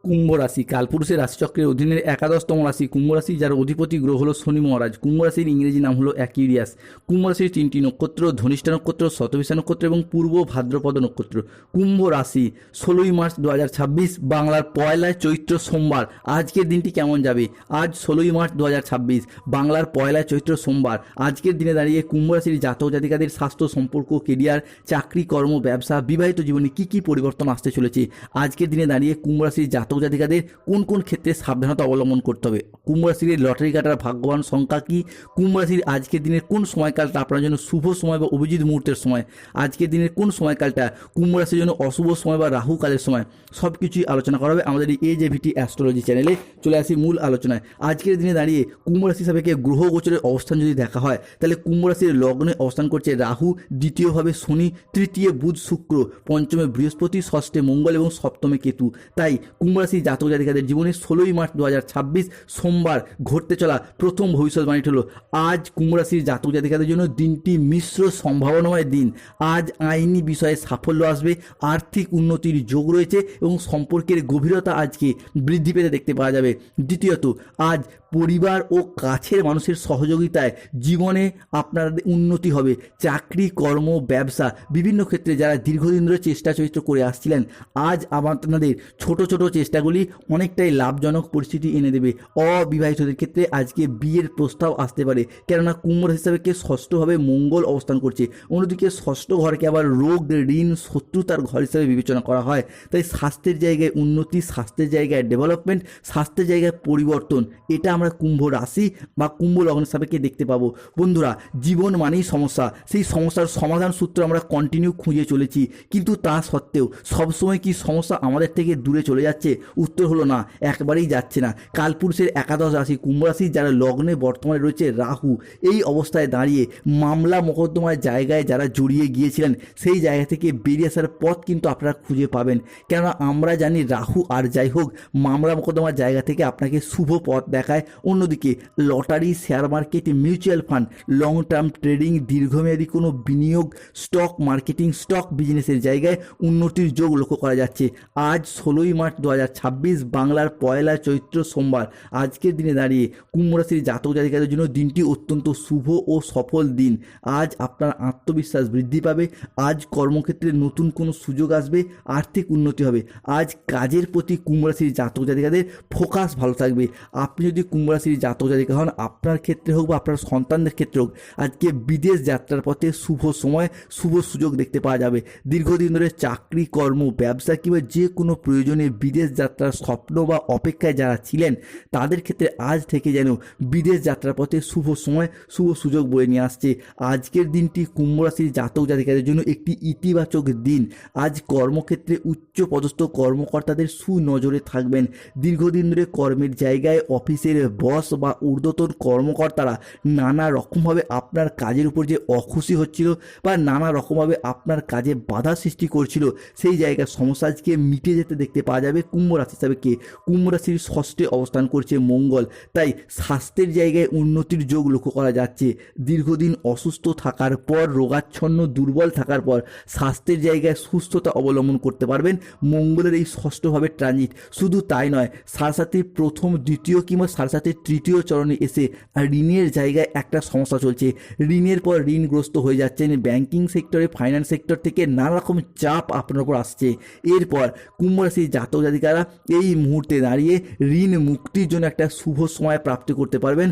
কুম্ভ রাশি কালপুরুষের রাশিচক্রের অধীনের একাদশতম রাশি কুম্ভ রাশি, যার অধিপতি গ্রহ হলো শনি মহারাজ। কুম্ভ রাশির ইংরেজি নাম হলো অ্যাকুয়ারিয়াস। কুম্ভ রাশির তিনটি নক্ষত্র: ধনিষ্ঠা নক্ষত্র, শতভিষা নক্ষত্র এবং পূর্ব ভাদ্রপদ নক্ষত্র। কুম্ভ রাশি 16ই মার্চ 2026, বাংলার 1লা চৈত্র সোমবার। আজকের দিনটি কেমন যাবে? আজ 16ই মার্চ 2026, বাংলার 1লা চৈত্র সোমবার। আজকের দিনে দাঁড়িয়ে কুম্ভ রাশির জাতক জাতিকাদের স্বাস্থ্য, সম্পর্ক, কেরিয়ার, চাকরি, কর্ম, ব্যবসা, বিবাহিত জীবনে কী কী পরিবর্তন আসতে চলেছে? আজকের দিনে দাঁড়িয়ে কুম্ভ রাশির জাতক জাতিকাদের কোন কোন ক্ষেত্রে সাবধানতা অবলম্বন করতে হবে? কুম্ভ রাশির লটারি কাটার ভাগ্যবান সংখ্যা কি? কুম্ভ রাশির আজকের দিনের কোন সময়কালটা আপনার জন্য শুভ সময় বা অভিজিৎ মুহূর্তের সময়? আজকের দিনের কোন সময়কালটা কুম্ভ রাশির জন্য অশুভ সময় বা রাহু কালের সময়? সব কিছুই আলোচনা করা হবে আমাদের এই AJVT অ্যাস্ট্রোলজি চ্যানেলে। চলে আসি মূল আলোচনায়। আজকের দিনে দাঁড়িয়ে কুম্ভ রাশি সাপেক্ষে গ্রহ গোচরের অবস্থান যদি দেখা হয়, তাহলে কুম্ভ রাশির লগ্নে অবস্থান করছে রাহু, দ্বিতীয়ভাবে শনি, তৃতীয় বুধ শুক্র, পঞ্চমে বৃহস্পতি, ষষ্ঠে মঙ্গল এবং সপ্তমে কেতু। তাই কুম্ভ রাশির জাতক জাতিকাদের জীবনে 16ই মার্চ 2026 সোমবার ঘটতে চলা প্রথম ভবিষ্যৎবাণীটি হলো, আজ কুম্ভ রাশির জাতক জাতিকাদের জন্য দিনটি মিশ্র সম্ভাবনাময় দিন। আজ আইনি বিষয়ে সাফল্য আসবে, আর্থিক উন্নতির যোগ রয়েছে এবং সম্পর্কের গভীরতা আজকে বৃদ্ধি পেতে দেখতে পাওয়া যাবে। দ্বিতীয়ত, আজ পরিবার ও কাছের মানুষের সহযোগিতায় জীবনে আপনার উন্নতি হবে। চাকরি, কর্ম, ব্যবসা বিভিন্ন ক্ষেত্রে যারা দীর্ঘদিন ধরে চেষ্টা চরিত্র করে আসছিলেন, আজ আপনাদের ছোট ছোট চেষ্টাগুলি অনেকটাই লাভজনক পরিস্থিতি এনে দেবে। অবিবাহিতদের ক্ষেত্রে আজকে বিয়ের প্রস্তাব আসতে পারে, কেননা কুম্ভ রাশি হিসাবে ষষ্ঠভাবে মঙ্গল অবস্থান করছে। অন্যদিকে ষষ্ঠ ঘরকে আবার রোগ, ঋণ, শত্রুতার ঘর হিসাবে বিবেচনা করা হয়। তাই স্বাস্থ্যের জায়গায় উন্নতি, স্বাস্থ্যের জায়গায় ডেভেলপমেন্ট, স্বাস্থ্যের জায়গায় পরিবর্তন, এটা আমরা কুম্ভ রাশি বা কুম্ভ লগ্নের সাপেক্ষে দেখতে পাবো। বন্ধুরা, জীবন মানেই সমস্যা, সেই সমস্যার সমাধান সূত্র আমরা কন্টিনিউ খুঁজে চলেছি, কিন্তু তা সত্ত্বেও সবসময় কি সমস্যা আমাদের থেকে দূরে চলে যাচ্ছে? উত্তর হলো না, একবারেই যাচ্ছে না। কালপুরুষের একাদশ রাশি কুম্ভ রাশি, যারা লগ্নে বর্তমানে রয়েছে রাহু, এই অবস্থায় দাঁড়িয়ে মামলা মোকদ্দমার জায়গায় যারা জড়িয়ে গিয়েছিলেন, সেই জায়গা থেকে বেরিয়ে আসার পথ কিন্তু আপনারা খুঁজে পাবেন। কেননা আমরা জানি রাহু আর যাই হোক মামলা মোকদ্দমার জায়গা থেকে আপনাকে শুভ পথ দেখায়। অন্যদিকে lottery, share market, mutual fund, long term trading, দীর্ঘমেয়াদী কোনো বিনিয়োগ, স্টক মার্কেটিং, স্টক বিজনেসের জায়গায় উন্নতির যোগ লক্ষ্য করা যাচ্ছে। আজ 16ই মার্চ 2026, বাংলার 1লা চৈত্র সোমবার। আজকের দিনে দাঁড়িয়ে কুম্ভ রাশির জাতক জাতিকাদের জন্য দিনটি অত্যন্ত শুভ ও সফল দিন। আজ আপনার আত্মবিশ্বাস বৃদ্ধি পাবে, আজ কর্মক্ষেত্রে নতুন কোনো সুযোগ আসবে, আর্থিক উন্নতি হবে। আজ কাজের প্রতি কুম্ভ রাশির জাতক জাতিকাদের ফোকাস ভালো থাকবে। আপনি যদি কুম্ভ রাশির জাতক জাতিকা হন, আপনার ক্ষেত্রে হোক বা আপনার সন্তানদের ক্ষেত্রে হোক, আজকে বিদেশ যাত্রার পথে শুভ সময়, শুভ সুযোগ দেখতে পাওয়া যাবে। দীর্ঘদিন ধরে চাকরি, কর্ম, ব্যবসা কিংবা যে কোনো প্রয়োজনে বিদেশ যাত্রার স্বপ্ন বা অপেক্ষায় যারা ছিলেন, তাদের ক্ষেত্রে আজ থেকে যেন বিদেশ যাত্রার পথে শুভ সময়, শুভ সুযোগ বয়ে নিয়ে আসছে। আজকের দিনটি কুম্ভ রাশির জাতক জাতিকাদের জন্য একটি ইতিবাচক দিন। আজ কর্মক্ষেত্রে উচ্চ পদস্থ কর্মকর্তাদের সুনজরে থাকবেন। দীর্ঘদিন ধরে কর্মের জায়গায় অফিসের বস বা ঊর্ধ্বতন কর্মকর্তারা নানা রকমভাবে আপনার কাজের উপর যে অখুশি হচ্ছিল বা নানা রকমভাবে আপনার কাজে বাধা সৃষ্টি করছিল, সেই জায়গার সমস্যা আজকে মিটে যেতে দেখতে পাওয়া যাবে। কুম্ভ রাশি হিসাবে কুম্ভ রাশির ষষ্ঠে অবস্থান করছে মঙ্গল, তাই স্বাস্থ্যের জায়গায় উন্নতির যোগ লক্ষ্য করা যাচ্ছে। দীর্ঘদিন অসুস্থ থাকার পর, রোগাচ্ছন্ন, দুর্বল থাকার পর স্বাস্থ্যের জায়গায় সুস্থতা অবলম্বন করতে পারবেন মঙ্গলের এই ষষ্ঠভাবে ট্রানজিট। শুধু তাই নয়, সাড়ে প্রথম, দ্বিতীয় কিংবা সাড়ে তৃতীয় চরণে এসে ঋণের জায়গায় একটা সমস্যা চলছে। ঋণের পর ঋণগ্রস্ত হয়ে যাচ্ছেন, ব্যাংকিং সেক্টরে, ফাইন্যান্স সেক্টর থেকে নানা রকম চাপ আপনার উপর আসছে। এরপর কুম্ভ রাশির জাতক জাতিকারা এই মুহূর্তে দাঁড়িয়ে ঋণ মুক্তির জন্য একটা শুভ সময় প্রাপ্তি করতে পারবেন,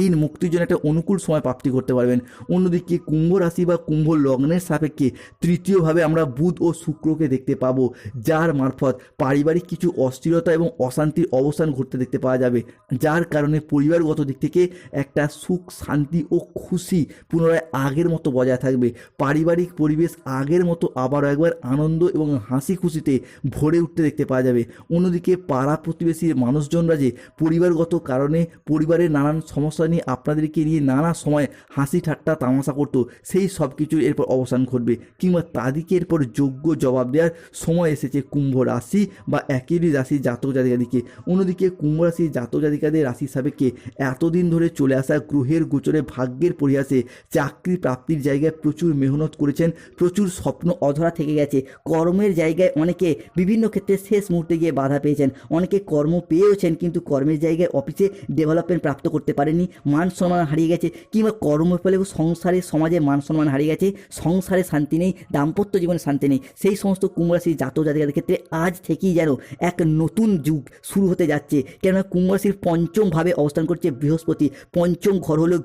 ঋণ মুক্তির জন্য একটা অনুকূল সময় প্রাপ্তি করতে পারবেন। অন্যদিকে কুম্ভ রাশি বা কুম্ভ লগ্নের সাপেক্ষে তৃতীয়ভাবে আমরা বুধ ও শুক্রকে দেখতে পাবো, যার মারফত পারিবারিক কিছু অস্থিরতা এবং অশান্তির অবস্থান ঘটতে দেখতে পাওয়া যাবে, যার কারণে পরিবারগত দিক থেকে একটা সুখ, শান্তি ও খুশি পুনরায় আগের মতো বজায় থাকবে। পারিবারিক পরিবেশ আগের মতো আবারও একবার আনন্দ এবং হাসি খুশিতে ভরে উঠতে দেখতে পাওয়া যাবে। অন্যদিকে পাড়া প্রতিবেশীর মানুষজনরা যে পরিবারগত কারণে পরিবারের নানান সমস্যা নিয়ে আপনাদেরকে নিয়ে নানা সময় হাসি ঠাট্টা তামাশা করতো, সেই সব কিছুর এরপর অবসান ঘটবে, কিংবা তাদেরকে এরপর যোগ্য জবাব দেওয়ার সময় এসেছে কুম্ভ রাশি বা একই রাশির জাতক জাতিকাদিকে। অন্যদিকে কুম্ভ রাশির জাতক জাতিকাদের রাশি সাপেক্ষে এতদিন ধরে চলে আসা গ্রহের গোচরে ভাগ্যের পরিহাসে চাকরি প্রাপ্তির জায়গায় প্রচুর মেহনত করেছেন, প্রচুর স্বপ্ন অধরা থেকে গেছে। কর্মের জায়গায় অনেকে বিভিন্ন ক্ষেত্রে শেষ মুহূর্তে গিয়ে বাধা পেয়েছেন, অনেকে কর্ম পেয়েওছেন কিন্তু কর্মের জায়গায় অফিসে ডেভেলপমেন্ট প্রাপ্ত করতে পারেননি, মান সম্মান হারিয়ে গেছে, কিংবা কর্মের ফলে সংসারে সমাজে মান সম্মান হারিয়ে গেছে, সংসারে শান্তি নেই, দাম্পত্য জীবনে শান্তি নেই। সেই সমস্ত কুম্ভ রাশির জাতক জাতিকাদের ক্ষেত্রে আজ থেকেই যেন এক নতুন যুগ শুরু হতে যাচ্ছে। কেননা কুম্ভ রাশির পঞ্চম ভাবে অবস্থান করছে বৃহস্পতি। পঞ্চম ঘর হলো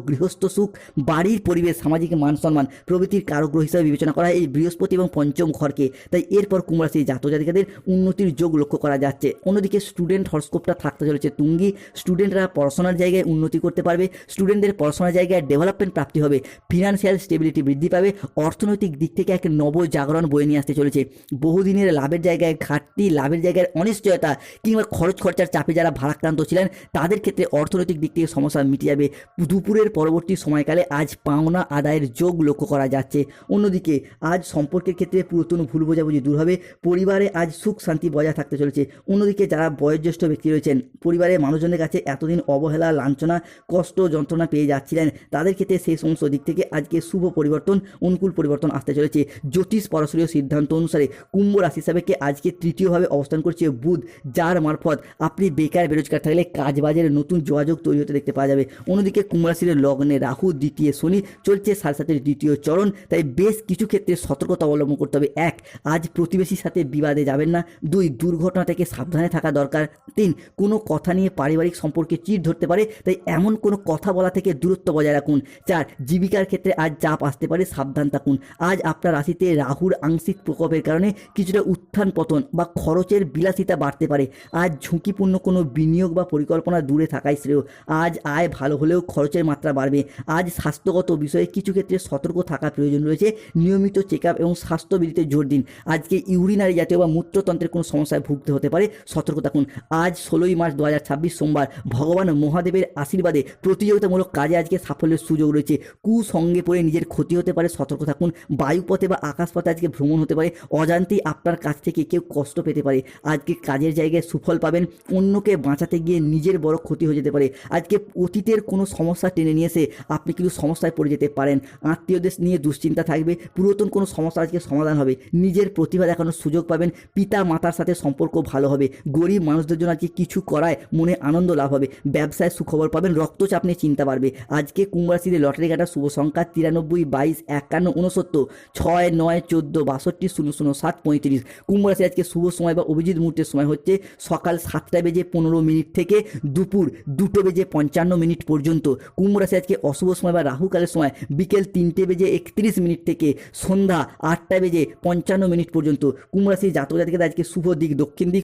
গৃহস্থ সুখ, বাড়ির পরিবেশ, সামাজিক মান সম্মান প্রভৃতির কারগ্রহ হিসাবে বিবেচনা করা হয় এই বৃহস্পতি এবং পঞ্চম ঘরকে। তাই এরপর কুম্ভ রাশির জাতক জাতিকাদের উন্নতির যোগ লক্ষ্য করা যাচ্ছে। অন্যদিকে স্টুডেন্ট হরস্কোপটা থাকতে চলেছে তুঙ্গি। স্টুডেন্টরা পড়াশোনার জায়গায় উন্নতি করতে পারবে, স্টুডেন্টদের পড়াশোনার জায়গায় ডেভেলপমেন্ট প্রাপ্তি হবে, ফিনান্সিয়াল স্টেবিলিটি বৃদ্ধি পাবে, অর্থনৈতিক দিক থেকে এক নবজাগরণ বয়ে নিয়ে আসতে চলেছে। বহুদিনের লাভের জায়গায় ঘাটতি, লাভের জায়গায় অনিশ্চয়তা কিংবা খরচ খরচার চাপে যারা ভারাক্রান্ত ছিলেন তাদের ক্ষেত্রে অর্থনৈতিক দিক থেকে সমস্যা মিটে যাবে। দুপুরের পরবর্তী সময়কালে আজ পাওনা আদায়ের যোগ লক্ষ্য করা যাচ্ছে। অন্যদিকে আজ সম্পর্কের ক্ষেত্রে পুরাতন ভুল বোঝাবুঝি দূর হবে, পরিবারে আজ সুখ শান্তি বজায় থাকতে চলেছে। অন্যদিকে যারা বয়োজ্যেষ্ঠ ব্যক্তি রয়েছেন, পরিবারের মানুষজনের কাছে এতদিন অবহেলা, লাঞ্ছনা, কষ্ট, যন্ত্রণা পেয়ে যাচ্ছিলেন, তাদের ক্ষেত্রে সেই সমস্ত দিক থেকে আজকে শুভ পরিবর্তন, অনুকূল পরিবর্তন আসতে চলেছে। জ্যোতিষ পরশরীয় সিদ্ধান্ত অনুসারে কুম্ভ রাশি সাপেক্ষে আজকে তৃতীয়ভাবে অবস্থান করছে বুধ, যার মারফত আপনি বেকার বেরোজগার থাকলে কাজবাজের নতুন যোগাযোগ তৈরি হতে দেখতে পাওয়া যাবে। অন্যদিকে কুম্ভ রাশির লগ্নে রাহু, দ্বিতীয় শনি চলছে 7.7 দ্বিতীয় চরণ, তাই বেশ কিছু ক্ষেত্রে সতর্কতা অবলম্বন করতে হবে। 1, আজ প্রতিবেশীর সাথে বিবাদে যাবেন না। 2, দুর্ঘটনা থেকে সাবধানে থাকা দরকার। 3, কোনো কথা নিয়ে পারিবারিক সম্পর্কে চিড় ধরতে পারে, তাই এমন কোনো কথা বলা থেকে দূরত্ব বজায় রাখুন। 4, জীবিকার ক্ষেত্রে আজ চাপ আসতে পারে, সাবধান থাকুন। আজ আপনার রাশিতে রাহুর আংশিক প্রকোপের কারণে কিছুটা উত্থান পতন বা খরচের বিলাসিতা বাড়তে পারে। আজ ঝুঁকিপূর্ণ কোনো বিনিয়োগ বা পরিকল্পনা দূরে থাকাই শ্রেয়। আজ আয় ভালো হলেও খরচের মাত্রা বাড়বে। আজ স্বাস্থ্যগত বিষয়ে কিছু ক্ষেত্রে সতর্ক থাকা প্রয়োজন রয়েছে। নিয়মিত চেক আপ এবং স্বাস্থ্যবিধিতে জোর দিন। আজকে ইউরিনারি জাতীয় বা মূত্রতন্ত্রের কোনো সমস্যায় ভুগতে হতে পারে, সতর্ক থাকুন। আজ 16ই মার্চ 2026 সোমবার, ভগবান মহাদেবের আশীর্বাদে প্রতিযোগিতামূলক কাজে আজকে সাফল্যের সুযোগ রয়েছে। কুসঙ্গে পড়ে নিজের ক্ষতি হতে পারে, সতর্ক থাকুন। বায়ুপথে বা আকাশপথে আজকে ভ্রমণ হতে পারে, অজান্তেই আপনার কাছ থেকে কেউ কষ্ট পেতে পারে। আজকে কাজের জায়গায় সুফল পাবেন, অন্যকে বাঁচাতে গিয়ে নিজের বড় ক্ষতি হয়ে যেতে পারে। আজকে অতীতের কোনো সমস্যা টেনে নিয়ে এসে আপনি কিন্তু সমস্যায় পড়ে যেতে পারেন। আত্মীয়দের নিয়ে দুশ্চিন্তা থাকবে, পুরাতন কোনো সমস্যা আজকে সমাধান হবে, নিজের প্রতিভা দেখানোর সুযোগ পাবেন, পিতা মাতার সাথে সম্পর্ক ভালো হবে, গরিব মানুষদের জন্য আজকে কিছু করায় মনে আনন্দ লাভ হবে, ব্যবসায় সুখবর পাবেন, রক্তচাপ নিয়ে চিন্তা বাড়বে। আজকে কুম্ভ রাশিতে লটারি কাটার শুভ সংখ্যা 93, 22, 51, 69, 6, 9, 14, 62, 00, 7, 35। কুম্ভ রাশি আজকে শুভ সময় বা অভিজিৎ মুহূর্তের সময় হচ্ছে সকাল 7:15 থেকে দুপুর 2:55 পর্যন্ত। কুম্ভ রাশি আজকে অশুভ সময় বা রাহুকালের সময় বিকেল 3:31 থেকে সন্ধ্যা 8:55 পর্যন্ত। কুম্ভ রাশির জাতক জাতিকাদের আজকে শুভ দিক দক্ষিণ দিক,